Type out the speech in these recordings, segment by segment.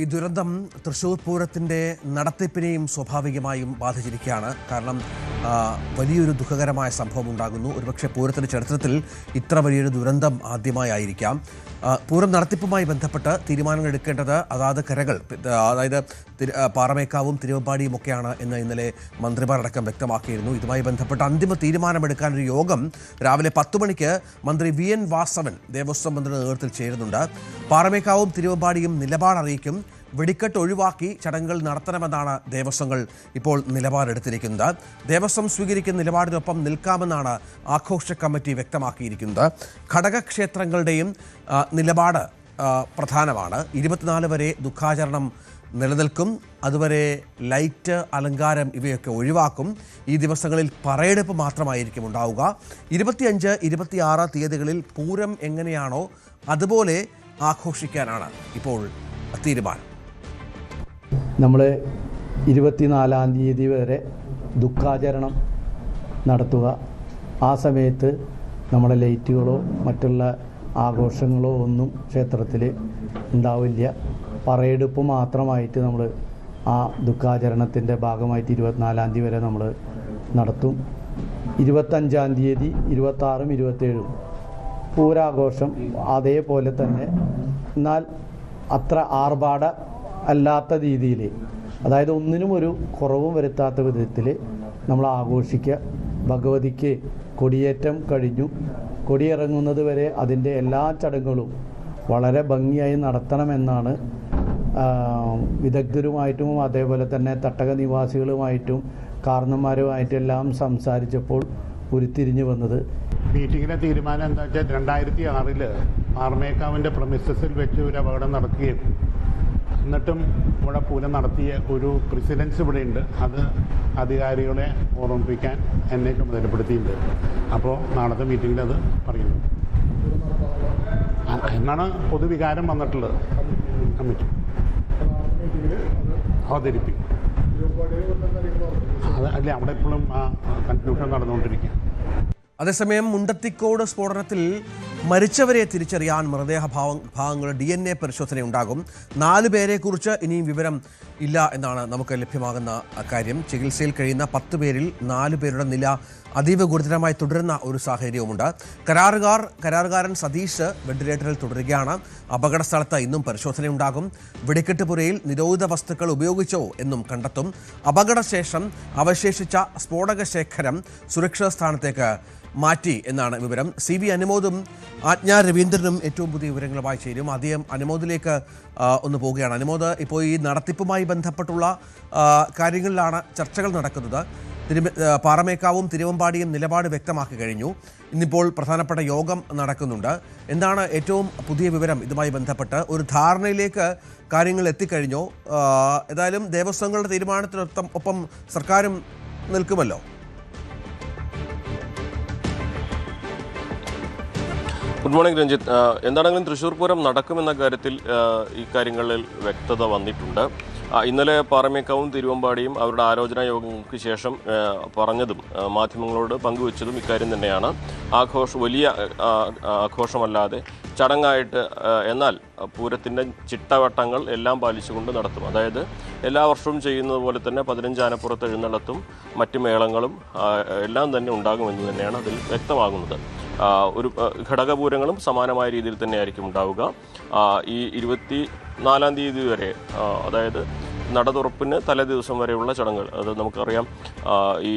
ഈ ദുരന്തം തൃശ്ശൂർ പൂരത്തിൻ്റെ നടത്തിപ്പിനെയും സ്വാഭാവികമായും ബാധിച്ചിരിക്കുകയാണ്. കാരണം വലിയൊരു ദുഃഖകരമായ സംഭവം ഉണ്ടാകുന്നു. ഒരുപക്ഷെ പൂരത്തിൻ്റെ ചരിത്രത്തിൽ ഇത്ര വലിയൊരു ദുരന്തം ആദ്യമായിരിക്കാം. പൂരം നടത്തിപ്പുമായി ബന്ധപ്പെട്ട് തീരുമാനങ്ങൾ എടുക്കേണ്ടത് അതാത് കരകൾ, അതായത് പാറമേക്കാവും തിരുവമ്പാടിയും ഒക്കെയാണ് എന്ന് ഇന്നലെ മന്ത്രിമാരടക്കം വ്യക്തമാക്കിയിരുന്നു. ഇതുമായി ബന്ധപ്പെട്ട് അന്തിമ തീരുമാനമെടുക്കാനൊരു യോഗം രാവിലെ 10 മണിക്ക് മന്ത്രി VN വാസവൻ ദേവസ്വം മന്ത്രിയുടെ നേതൃത്വത്തിൽ ചേരുന്നുണ്ട്. പാറമേക്കാവും തിരുവമ്പാടിയും നിലപാടറിയിക്കും. വെടിക്കെട്ട് ഒഴിവാക്കി ചടങ്ങുകൾ നടത്തണമെന്നാണ് ദേവസ്വങ്ങൾ ഇപ്പോൾ നിലപാടെടുത്തിരിക്കുന്നത്. ദേവസ്വം സ്വീകരിക്കുന്ന നിലപാടിനൊപ്പം നിൽക്കാമെന്നാണ് ആഘോഷ കമ്മിറ്റി വ്യക്തമാക്കിയിരിക്കുന്നത്. ഘടകക്ഷേത്രങ്ങളുടെയും നിലപാട് പ്രധാനമാണ്. 24 വരെ ദുഃഖാചരണം നിലനിൽക്കും. അതുവരെ ലൈറ്റ്, അലങ്കാരം ഇവയൊക്കെ ഒഴിവാക്കും. ഈ ദിവസങ്ങളിൽ പറയെടുപ്പ് മാത്രമായിരിക്കും ഉണ്ടാവുക. 25, 26 തീയതികളിൽ പൂരം എങ്ങനെയാണോ അതുപോലെ ആഘോഷിക്കാനാണ് ഇപ്പോൾ തീരുമാനം. നമ്മൾ 24-ാം തീയതി വരെ ദുഃഖാചരണം നടത്തുക. ആ സമയത്ത് നമ്മുടെ ലൈറ്റുകളോ മറ്റുള്ള ആഘോഷങ്ങളോ ഒന്നും ക്ഷേത്രത്തിൽ ഉണ്ടാവില്ല. പറയെടുപ്പ് മാത്രമായിട്ട് നമ്മൾ ആ ദുഃഖാചരണത്തിൻ്റെ ഭാഗമായിട്ട് 24-ാം തീയതി വരെ നമ്മൾ നടത്തും. 25-ാം തീയതി, 26-ഉം 27-ഉം പൂരാഘോഷം അതേപോലെ തന്നെ, എന്നാൽ അത്ര ആർഭാട അല്ലാത്ത രീതിയിൽ, അതായത് ഒന്നിനും ഒരു കുറവും വരുത്താത്ത വിധത്തിൽ നമ്മൾ ആഘോഷിക്കുക. ഭഗവതിക്ക് കൊടിയേറ്റം കഴിഞ്ഞു. കൊടിയിറങ്ങുന്നത് വരെ അതിൻ്റെ എല്ലാ ചടങ്ങുകളും വളരെ ഭംഗിയായി നടത്തണമെന്നാണ് വിദഗ്ധരുമായിട്ടും അതേപോലെ തന്നെ തട്ടക നിവാസികളുമായിട്ടും കാരണന്മാരുമായിട്ടും എല്ലാം സംസാരിച്ചപ്പോൾ ഉരുത്തിരിഞ്ഞു വന്നത്. മീറ്റിങ്ങിലെ തീരുമാനം എന്താ വെച്ചാൽ 2006 പാറമേക്കാവിൻ്റെ പ്രമിസസിൽ വെച്ച് ഒരു അപകടം നടക്കുകയും എന്നിട്ടും ഇവിടെ പൂരം നടത്തിയ ഒരു പ്രസിഡൻസ് ഇവിടെയുണ്ട്. അത് അധികാരികളെ ഓർമ്മിപ്പിക്കാൻ എന്നെ ചുമതലപ്പെടുത്തിയിട്ടുണ്ട്. അപ്പോൾ നാളത്തെ മീറ്റിങ്ങിൽ അത് പറയുന്നു എന്നാണ് പൊതുവികാരം വന്നിട്ടുള്ളത്. കമ്മിറ്റി അവതരിപ്പിക്കും. അത് അല്ലേ, അവിടെ ഇപ്പോഴും ആ കൺഫ്യൂഷൻ നടന്നുകൊണ്ടിരിക്കുക. അതേസമയം മുണ്ടത്തിക്കോട് സ്ഫോടനത്തിൽ മരിച്ചവരെ തിരിച്ചറിയാൻ മൃതദേഹ ഭാഗങ്ങളുടെ DNA പരിശോധന ഉണ്ടാകും. 4 പേരെക്കുറിച്ച് ഇനിയും വിവരം ഇല്ല എന്നാണ് നമുക്ക് ലഭ്യമാകുന്ന കാര്യം. ചികിത്സയിൽ കഴിയുന്ന 10 പേരിൽ 4 പേരുടെ നില അതീവ ഗുരുതരമായി തുടരുന്ന ഒരു സാഹചര്യവുമുണ്ട്. കരാറുകാരൻ സതീഷ് വെന്റിലേറ്ററിൽ തുടരുകയാണ്. അപകട സ്ഥലത്ത് ഇന്നും പരിശോധനയുണ്ടാകും. വെടിക്കെട്ട് പുരയിൽ നിരോധിത വസ്തുക്കൾ ഉപയോഗിച്ചോ എന്നും കണ്ടെത്തും. അപകടശേഷം അവശേഷിച്ച സ്ഫോടക ശേഖരം സുരക്ഷിത സ്ഥാനത്തേക്ക് മാറ്റി എന്നാണ് വിവരം. CV അനുമോദും ആജ്ഞ രവീന്ദ്രനും ഏറ്റവും പുതിയ വിവരങ്ങളുമായി ചേരും. ആദ്യം അനുമോദിലേക്ക് ഒന്ന് പോവുകയാണ്. അനുമോദ്, ഇപ്പോൾ ഈ നടത്തിപ്പുമായി ബന്ധപ്പെട്ടുള്ള കാര്യങ്ങളിലാണ് ചർച്ചകൾ നടക്കുന്നത്. പാറമേക്കാവും തിരുവമ്പാടിയും നിലപാട് വ്യക്തമാക്കി കഴിഞ്ഞു. ഇന്നിപ്പോൾ പ്രധാനപ്പെട്ട യോഗം നടക്കുന്നുണ്ട്. എന്താണ് ഏറ്റവും പുതിയ വിവരം ഇതുമായി ബന്ധപ്പെട്ട്? ഒരു ധാരണയിലേക്ക് കാര്യങ്ങൾ എത്തിക്കഴിഞ്ഞോ? ഏതായാലും ദേവസ്വങ്ങളുടെ തീരുമാനത്തിനൊപ്പം സർക്കാരും നിൽക്കുമല്ലോ. Good morning Ranjith. എന്താണെങ്കിലും തൃശ്ശൂർ പൂരം നടക്കുമെന്ന കാര്യത്തിൽ ഈ കാര്യങ്ങളിൽ വ്യക്തത വന്നിട്ടുണ്ട്. ഇന്നലെ പാറമേക്കാവും തിരുവമ്പാടിയും അവരുടെ ആലോചനാ യോഗങ്ങൾക്ക് ശേഷം പറഞ്ഞതും മാധ്യമങ്ങളോട് പങ്കുവച്ചതും ഇക്കാര്യം തന്നെയാണ്. വലിയ ആഘോഷമല്ലാതെ ചടങ്ങായിട്ട്, എന്നാൽ പൂരത്തിൻ്റെ ചിട്ടവട്ടങ്ങൾ എല്ലാം പാലിച്ചുകൊണ്ട് നടത്തും. അതായത് എല്ലാ വർഷവും ചെയ്യുന്നത് പോലെ തന്നെ 15 ആനപ്പുറത്ത് എഴുന്നള്ളത്തും മറ്റ് മേളങ്ങളും എല്ലാം തന്നെ ഉണ്ടാകുമെന്ന് തന്നെയാണ് അതിൽ വ്യക്തമാകുന്നത്. ഒരു ഘടകപൂരങ്ങളും സമാനമായ രീതിയിൽ തന്നെയായിരിക്കും ഉണ്ടാവുക. ഈ 24-ാം തീയതി വരെ, അതായത് നട തുറപ്പിന് തലേ ദിവസം വരെയുള്ള ചടങ്ങുകൾ, അത് നമുക്കറിയാം. ഈ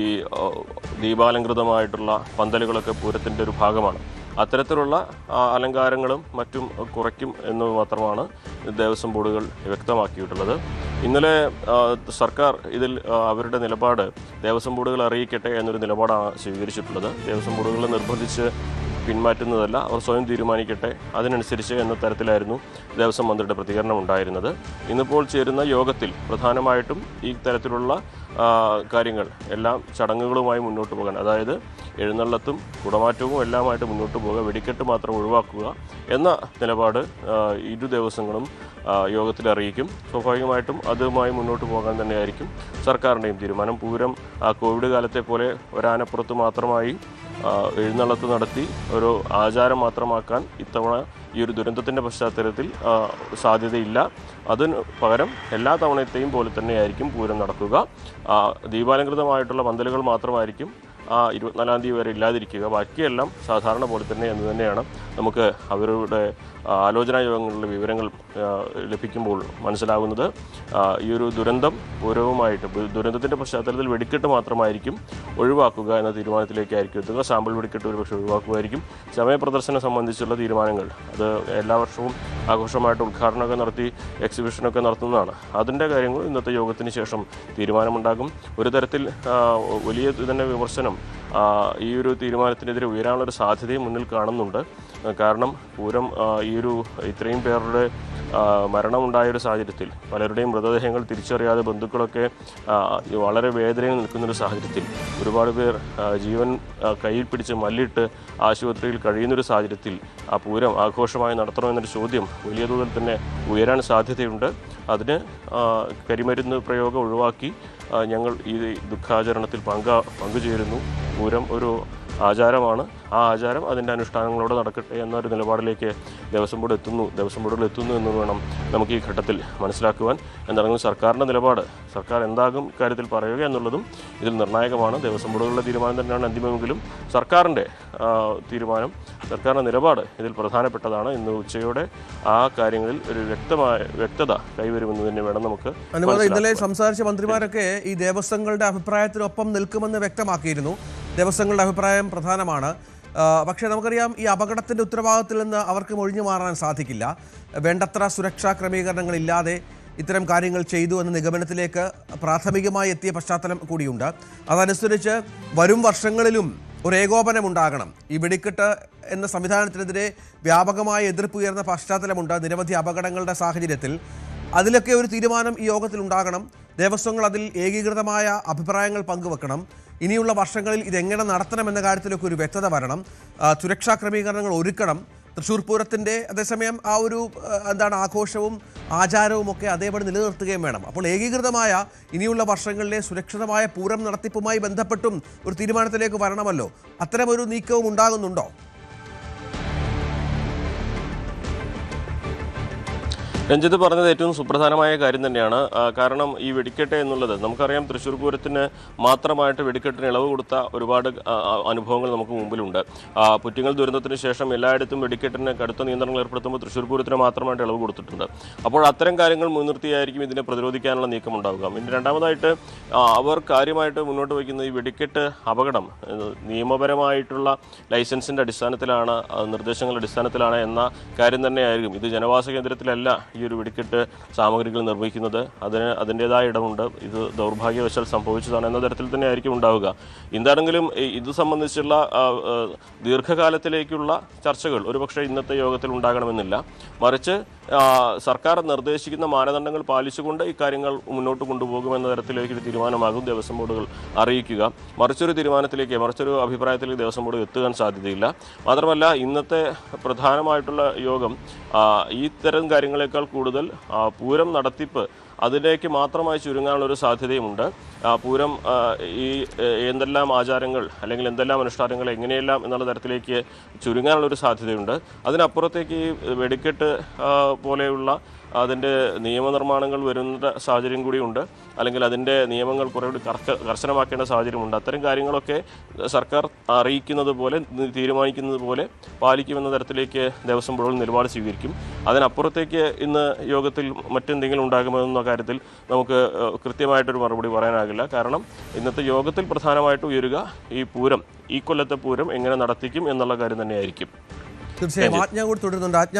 ദീപാലങ്കൃതമായിട്ടുള്ള പന്തലുകളൊക്കെ പൂരത്തിൻ്റെ ഒരു ഭാഗമാണ്. അത്തരത്തിലുള്ള അലങ്കാരങ്ങളും മറ്റും കുറയ്ക്കും എന്ന് മാത്രമാണ് ദേവസ്വം ബോർഡുകൾ വ്യക്തമാക്കിയിട്ടുള്ളത്. ഇന്നലെ സർക്കാർ ഇതിൽ അവരുടെ നിലപാട് ദേവസ്വം ബോർഡുകൾ അറിയിക്കട്ടെ എന്നൊരു നിലപാടാണ് സ്വീകരിച്ചിട്ടുള്ളത്. ദേവസ്വം ബോർഡുകളെ നിർബന്ധിച്ച് പിന്മാറ്റുന്നതല്ല, അവർ സ്വയം തീരുമാനിക്കട്ടെ, അതിനനുസരിച്ച് എന്ന തരത്തിലായിരുന്നു ദേവസ്വം മന്ത്രിയുടെ പ്രതികരണം ഉണ്ടായിരുന്നത്. ഇന്നിപ്പോൾ ചേരുന്ന യോഗത്തിൽ പ്രധാനമായിട്ടും ഈ തരത്തിലുള്ള കാര്യങ്ങൾ എല്ലാം ചടങ്ങുകളുമായി മുന്നോട്ട് പോകാൻ, അതായത് എഴുന്നള്ളത്തും കുടമാറ്റവും എല്ലാമായിട്ട് മുന്നോട്ട് പോകുക, വെടിക്കെട്ട് മാത്രം ഒഴിവാക്കുക എന്ന നിലപാട് ഇരു ദേവസ്വങ്ങളും യോഗത്തിൽ അറിയിക്കും. സ്വാഭാവികമായിട്ടും അതുമായി മുന്നോട്ട് പോകാൻ തന്നെയായിരിക്കും സർക്കാരിൻ്റെയും തീരുമാനം. പൂരം കോവിഡ് കാലത്തെ പോലെ ഒരാനപ്പുറത്ത് മാത്രമായി എഴുന്നള്ളത്ത് നടത്തി ഒരു ആചാരം മാത്രമാക്കാൻ ഇത്തവണ ഈ ഒരു ദുരന്തത്തിൻ്റെ പശ്ചാത്തലത്തിൽ സാധ്യതയില്ല. അതിന് പകരം എല്ലാ തവണത്തെയും പോലെ തന്നെയായിരിക്കും പൂരം നടക്കുക. ദീപാലങ്കൃതമായിട്ടുള്ള പന്തലുകൾ മാത്രമായിരിക്കും 24-ാം തീയതി വരെ ഇല്ലാതിരിക്കുക. ബാക്കിയെല്ലാം സാധാരണ പോലെ തന്നെ എന്ന് തന്നെയാണ് നമുക്ക് അവരുടെ ആലോചനാ യോഗങ്ങളിലെ വിവരങ്ങൾ ലഭിക്കുമ്പോൾ മനസ്സിലാകുന്നത്. ഈ ഒരു ദുരന്തം പൂരവുമായിട്ട് ദുരന്തത്തിൻ്റെ പശ്ചാത്തലത്തിൽ വെടിക്കെട്ട് മാത്രമായിരിക്കും ഒഴിവാക്കുക എന്ന തീരുമാനത്തിലേക്കായിരിക്കും എത്തുക. സാമ്പിൾ വെടിക്കെട്ട് ഒരുപക്ഷെ ഒഴിവാക്കുമായിരിക്കും. സമയപ്രദർശനം സംബന്ധിച്ചുള്ള തീരുമാനങ്ങൾ അത് എല്ലാ വർഷവും ആഘോഷമായിട്ട് ഉദ്ഘാടനമൊക്കെ നടത്തി എക്സിബിഷനൊക്കെ നടത്തുന്നതാണ്. അതിൻ്റെ കാര്യങ്ങൾ ഇന്നത്തെ യോഗത്തിന് ശേഷം തീരുമാനമുണ്ടാകും. ഒരു തരത്തിൽ വലിയ തന്നെ വിമർശനം ഈ ഒരു തീരുമാനത്തിനെതിരെ ഉയരാനുള്ളൊരു സാധ്യതയും മുന്നിൽ കാണുന്നുണ്ട്. കാരണം പൂരം ഈ ഒരു ഇത്രയും പേരുടെ മരണമുണ്ടായൊരു സാഹചര്യത്തിൽ പലരുടെയും മൃതദേഹങ്ങൾ തിരിച്ചറിയാതെ ബന്ധുക്കളൊക്കെ വളരെ വേദനയിൽ നിൽക്കുന്നൊരു സാഹചര്യത്തിൽ ഒരുപാട് പേർ ജീവൻ കയ്യിൽ പിടിച്ച് മല്ലിട്ട് ആശുപത്രിയിൽ കഴിയുന്നൊരു സാഹചര്യത്തിൽ ആ പൂരം ആഘോഷമായി നടത്തണമെന്നൊരു ചോദ്യം വലിയ തോതിൽ തന്നെ ഉയരാൻ സാധ്യതയുണ്ട്. അതിന് കരിമരുന്ന് പ്രയോഗം ഒഴിവാക്കി ഞങ്ങൾ ഈ ദുഃഖാചരണത്തിൽ പങ്കുചേരുന്നു. പൂരം ഒരു ആചാരമാണ്. ആ ആചാരം അതിൻ്റെ അനുഷ്ഠാനങ്ങളോടെ നടക്കട്ടെ എന്നൊരു നിലപാടിലേക്ക് ദേവസ്വം ബോർഡുകൾ എത്തുന്നു എന്ന് വേണം നമുക്ക് ഈ ഘട്ടത്തിൽ മനസ്സിലാക്കുവാൻ. എന്താണെങ്കിലും സർക്കാരിൻ്റെ നിലപാട്, സർക്കാർ എന്താകും ഇക്കാര്യത്തിൽ പറയുക എന്നുള്ളതും ഇതിൽ നിർണായകമാണ്. ദേവസ്വം ബോർഡുകളുടെ തീരുമാനം തന്നെയാണ് അന്തിമമെങ്കിലും സർക്കാരിൻ്റെ തീരുമാനം, സർക്കാരിൻ്റെ നിലപാട് ഇതിൽ പ്രധാനപ്പെട്ടതാണ്. ഇന്ന് ഉച്ചയോടെ ആ കാര്യങ്ങളിൽ ഒരു വ്യക്തത കൈവരുമെന്ന് തന്നെ വേണം നമുക്ക്. ഇന്നലെ സംസാരിച്ച മന്ത്രിമാരൊക്കെ ഈ ദേവസ്വങ്ങളുടെ അഭിപ്രായത്തിനൊപ്പം നിൽക്കുമെന്ന് വ്യക്തമാക്കിയിരുന്നു. ദേവസ്വങ്ങളുടെ അഭിപ്രായം പ്രധാനമാണ്. പക്ഷേ നമുക്കറിയാം, ഈ അപകടത്തിൻ്റെ ഉത്തരവാദിത്തത്തിൽ നിന്ന് അവർക്ക് ഒഴിഞ്ഞു മാറാൻ സാധിക്കില്ല. വേണ്ടത്ര സുരക്ഷാ ക്രമീകരണങ്ങളില്ലാതെ ഇത്തരം കാര്യങ്ങൾ ചെയ്തു എന്ന നിഗമനത്തിലേക്ക് പ്രാഥമികമായി എത്തിയ പശ്ചാത്തലം കൂടിയുണ്ട്. അതനുസരിച്ച് വരും വർഷങ്ങളിലും ഒരു ഏകോപനം ഉണ്ടാകണം. ഈ വെടിക്കെട്ട് എന്ന സംവിധാനത്തിനെതിരെ വ്യാപകമായ എതിർപ്പുയർന്ന പശ്ചാത്തലമുണ്ട്. നിരവധി അപകടങ്ങളുടെ സാഹചര്യത്തിൽ അതിലൊക്കെ ഒരു തീരുമാനം ഈ യോഗത്തിൽ ഉണ്ടാകണം. ദേവസ്വങ്ങൾ അതിൽ ഏകീകൃതമായ അഭിപ്രായങ്ങൾ പങ്കുവെക്കണം. ഇനിയുള്ള വർഷങ്ങളിൽ ഇതെങ്ങനെ നടത്തണമെന്ന കാര്യത്തിലൊക്കെ ഒരു വ്യക്തത വരണം. സുരക്ഷാ ക്രമീകരണങ്ങൾ ഒരുക്കണം. തൃശ്ശൂർ പൂരത്തിൻ്റെ അതേസമയം ആ ഒരു ആഘോഷവും ആചാരവും ഒക്കെ അതേപടി നിലനിർത്തുകയും വേണം. അപ്പോൾ ഏകീകൃതമായ ഇനിയുള്ള വർഷങ്ങളിലെ സുരക്ഷിതമായ പൂരം നടത്തിപ്പുമായി ബന്ധപ്പെട്ടും ഒരു തീരുമാനത്തിലേക്ക് വരണമല്ലോ. അത്തരമൊരു നീക്കവും ഉണ്ടാകുന്നുണ്ടോ? രഞ്ജിത്ത് പറഞ്ഞത് ഏറ്റവും സുപ്രധാനമായ കാര്യം തന്നെയാണ്. കാരണം ഈ വെടിക്കെട്ട് എന്നുള്ളത് നമുക്കറിയാം, തൃശ്ശൂർ പൂരത്തിന് മാത്രമായിട്ട് വെടിക്കെട്ടിന് ഇളവ് കൊടുത്ത ഒരുപാട് അനുഭവങ്ങൾ നമുക്ക് മുമ്പിലുണ്ട്. പുറ്റിങ്ങൽ ദുരന്തത്തിന് ശേഷം എല്ലായിടത്തും വെടിക്കെട്ടിന് കടുത്ത നിയന്ത്രണങ്ങൾ ഏർപ്പെടുത്തുമ്പോൾ തൃശ്ശൂർ പൂരത്തിന് മാത്രമായിട്ട് ഇളവ് കൊടുത്തിട്ടുണ്ട്. അപ്പോൾ അത്തരം കാര്യങ്ങൾ മുൻനിർത്തിയായിരിക്കും ഇതിനെ പ്രതിരോധിക്കാനുള്ള നീക്കം ഉണ്ടാവുക. പിന്നെ രണ്ടാമതായിട്ട് അവർ കാര്യമായിട്ട് മുന്നോട്ട് വയ്ക്കുന്ന ഈ വെടിക്കെട്ട് അപകടം നിയമപരമായിട്ടുള്ള ലൈസൻസിൻ്റെ അടിസ്ഥാനത്തിലാണ്, നിർദ്ദേശങ്ങളുടെ അടിസ്ഥാനത്തിലാണ് എന്ന കാര്യം തന്നെയായിരിക്കും. ഇത് ജനവാസ കേന്ദ്രത്തിലല്ല ഈ ഒരു വെടിക്കെട്ട് സാമഗ്രികൾ നിർമ്മിക്കുന്നത്. അതിൻ്റെതായ ഇടമുണ്ട്. ഇത് ദൗർഭാഗ്യവശാൽ സംഭവിച്ചതാണ് എന്ന തരത്തിൽ തന്നെ ആയിരിക്കും ഉണ്ടാവുക. എന്താണെങ്കിലും ഇത് സംബന്ധിച്ചുള്ള ദീർഘകാലത്തിലേക്കുള്ള ചർച്ചകൾ ഒരുപക്ഷെ ഇന്നത്തെ യോഗത്തിൽ ഉണ്ടാകണമെന്നില്ല. മറിച്ച് സർക്കാർ നിർദ്ദേശിക്കുന്ന മാനദണ്ഡങ്ങൾ പാലിച്ചുകൊണ്ട് ഇക്കാര്യങ്ങൾ മുന്നോട്ട് കൊണ്ടുപോകുമെന്ന തരത്തിലേക്കൊരു തീരുമാനമാകും ദേവസ്വം ബോർഡുകൾ അറിയിക്കുക. മറിച്ചൊരു അഭിപ്രായത്തിലേക്ക് ദേവസ്വം ബോർഡ് എത്തുവാൻ സാധ്യതയില്ല. മാത്രമല്ല, ഇന്നത്തെ പ്രധാനമായിട്ടുള്ള യോഗം ഇത്തരം കാര്യങ്ങളെക്കാൾ കൂടുതൽ പൂരം നടത്തിപ്പ് അതിലേക്ക് മാത്രമായി ചുരുങ്ങാനുള്ളൊരു സാധ്യതയുമുണ്ട്. പൂരം ഈ എന്തെല്ലാം ആചാരങ്ങൾ അല്ലെങ്കിൽ എന്തെല്ലാം അനുഷ്ഠാനങ്ങൾ എങ്ങനെയെല്ലാം എന്നുള്ള തരത്തിലേക്ക് ചുരുങ്ങാനുള്ളൊരു സാധ്യതയുണ്ട്. അതിനപ്പുറത്തേക്ക് ഈ വെടിക്കെട്ട് പോലെയുള്ള അതിൻ്റെ നിയമനിർമ്മാണങ്ങൾ വരുന്ന സാഹചര്യം കൂടിയുണ്ട്. അല്ലെങ്കിൽ അതിൻ്റെ നിയമങ്ങൾ കുറേ കൂടി കർശനമാക്കേണ്ട സാഹചര്യമുണ്ട്. അത്തരം കാര്യങ്ങളൊക്കെ സർക്കാർ അറിയിക്കുന്നത് പോലെ, തീരുമാനിക്കുന്നത് പോലെ പാലിക്കുമെന്ന തരത്തിലേക്ക് ദേവസ്വം ബോർഡുകൾ നിലപാട് സ്വീകരിക്കും. അതിനപ്പുറത്തേക്ക് ഇന്ന് യോഗത്തിൽ മറ്റെന്തെങ്കിലും ഉണ്ടാകുമെന്ന കാര്യത്തിൽ നമുക്ക് കൃത്യമായിട്ടൊരു മറുപടി പറയാനാകില്ല. കാരണം ഇന്നത്തെ യോഗത്തിൽ പ്രധാനമായിട്ട് ഉയരുക ഈ കൊല്ലത്തെ പൂരം എങ്ങനെ നടത്തിക്കും എന്നുള്ള കാര്യം തന്നെയായിരിക്കും. തീർച്ചയായും ആജ്ഞ കൂടി തുടരുന്നുണ്ട്.